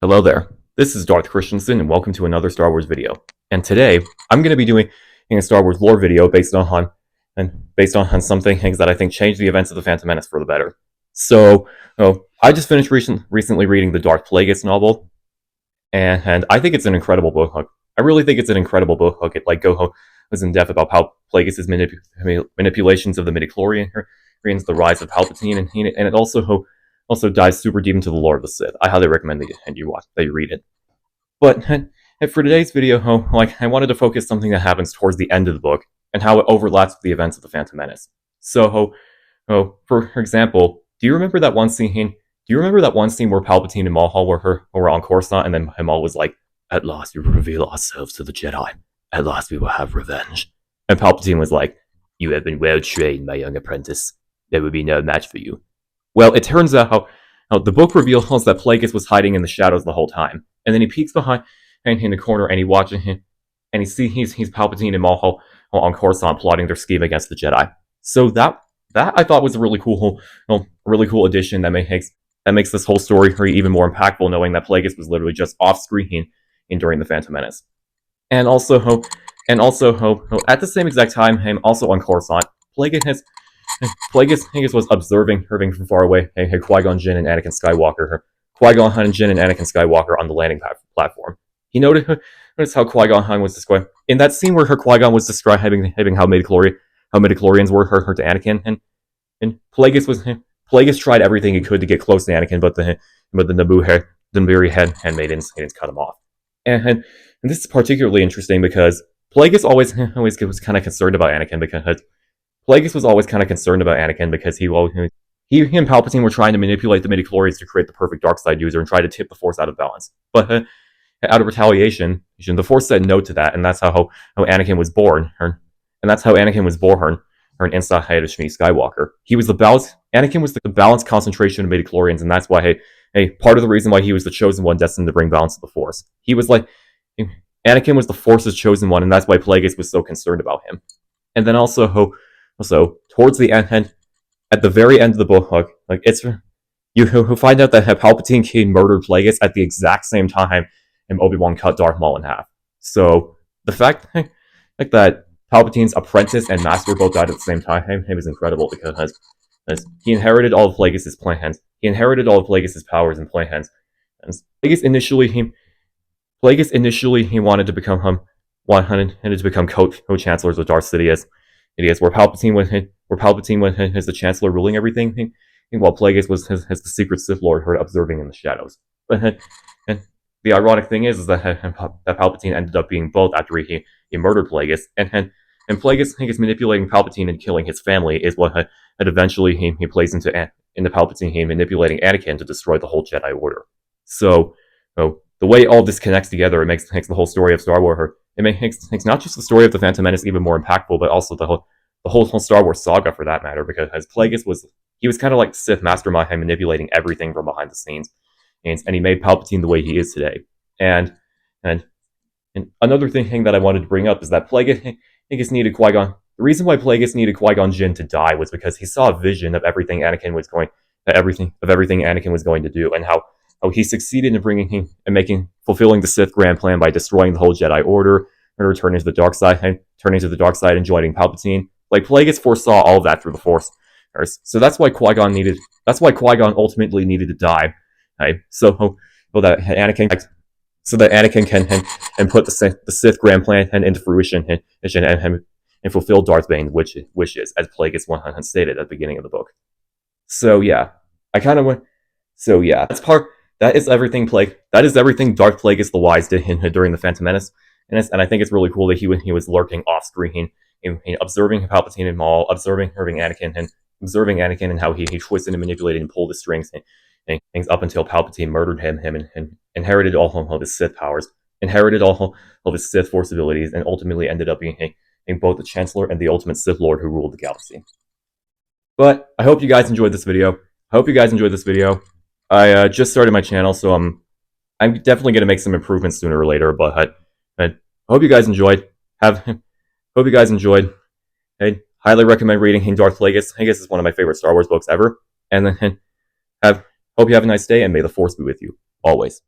Hello there, this is Darth Christensen and welcome to another Star Wars video. And today, I'm going to be doing a Star Wars lore video based on some things that I think changed the events of the Phantom Menace for the better. So, I just finished recently reading the Darth Plagueis novel, and I think it's an incredible book. I really think it's an incredible book. It goes in depth about how Plagueis' manipulations of the midichlorians, the rise of Palpatine, and it also dives super deep into the lore of the Sith. I highly recommend that you read it. But for today's video, I wanted to focus something that happens towards the end of the book and how it overlaps with the events of the Phantom Menace. So, for example, do you remember that one scene? Do you remember that one scene where Palpatine and Maul were on Coruscant, and then Maul was like, "At last we will reveal ourselves to the Jedi. At last we will have revenge." And Palpatine was like, "You have been well trained, my young apprentice. There will be no match for you." Well, it turns out how the book reveals that Plagueis was hiding in the shadows the whole time, and then he peeks behind in the corner and he watches him, and he's Palpatine and Maul on Coruscant plotting their scheme against the Jedi. So that I thought was a really cool addition that makes this whole story even more impactful, knowing that Plagueis was literally just off screen during the Phantom Menace, and also at the same exact time, also on Coruscant, Plagueis was observing from far away Qui-Gon Jinn and Anakin Skywalker. Qui-Gon Jinn and Anakin Skywalker on the landing platform. He noticed how Qui-Gon was described in that scene where Qui-Gon was describing how midichlorians were to Anakin, and Plagueis tried everything he could to get close to Anakin, but the Naboo handmaidens cut him off. And this is particularly interesting because Plagueis always was kind of concerned about Anakin because he and Palpatine were trying to manipulate the midichlorians to create the perfect dark side user and try to tip the Force out of balance. But out of retaliation, the Force said no to that, and that's how Anakin was born. And that's how Anakin was born inside of Shmi Skywalker. Anakin was the balanced concentration of midichlorians, and that's why part of the reason why he was the chosen one destined to bring balance to the Force. Anakin was the Force's chosen one, and that's why Plagueis was so concerned about him. And then also towards the end, at the very end of the book, you find out that Palpatine murdered Plagueis at the exact same time, and Obi-Wan cut Darth Maul in half. So the fact that Palpatine's apprentice and master both died at the same time, it was incredible because he inherited all of Plagueis' plans. He inherited all of Plagueis' powers and plans. And Plagueis initially he wanted to become co-chancellors with Darth Sidious. Where Palpatine was the Chancellor ruling everything, while Plagueis was the secret Sith Lord observing in the shadows. And the ironic thing is that Palpatine ended up being both after he murdered Plagueis, and Plagueis manipulating Palpatine and killing his family is what eventually he plays into Palpatine manipulating Anakin to destroy the whole Jedi Order. So the way all this connects together, it makes the whole story of Star Wars. It makes not just the story of the Phantom Menace even more impactful, but also the whole Star Wars saga for that matter. Because Plagueis was kind of like Sith mastermind manipulating everything from behind the scenes, and he made Palpatine the way he is today. And another thing that I wanted to bring up is that Plagueis needed Qui-Gon. The reason why Plagueis needed Qui-Gon Jinn to die was because he saw a vision of everything Anakin was going to do, and how he succeeded in fulfilling the Sith Grand plan by destroying the whole Jedi Order and returning to the dark side and joining Palpatine. Plagueis foresaw all of that through the Force. So that's why Qui-Gon ultimately needed to die. So that Anakin can put the Sith Grand plan into fruition and fulfill Darth Bane's wishes, as Plagueis had stated at the beginning of the book. So yeah, that is everything Darth Plagueis the Wise did during the Phantom Menace, and I think it's really cool that he was lurking off screen, observing Palpatine and Maul, observing Anakin and how he twisted and manipulated and pulled the strings and things up until Palpatine murdered him and inherited all of his Sith powers, inherited all of his Sith Force abilities, and ultimately ended up being both the Chancellor and the ultimate Sith Lord who ruled the galaxy. But I hope you guys enjoyed this video. I just started my channel, so I'm definitely going to make some improvements sooner or later, but I hope you guys enjoyed. I highly recommend reading Darth Plagueis. I guess it's one of my favorite Star Wars books ever. And then hope you have a nice day, and may the Force be with you, always.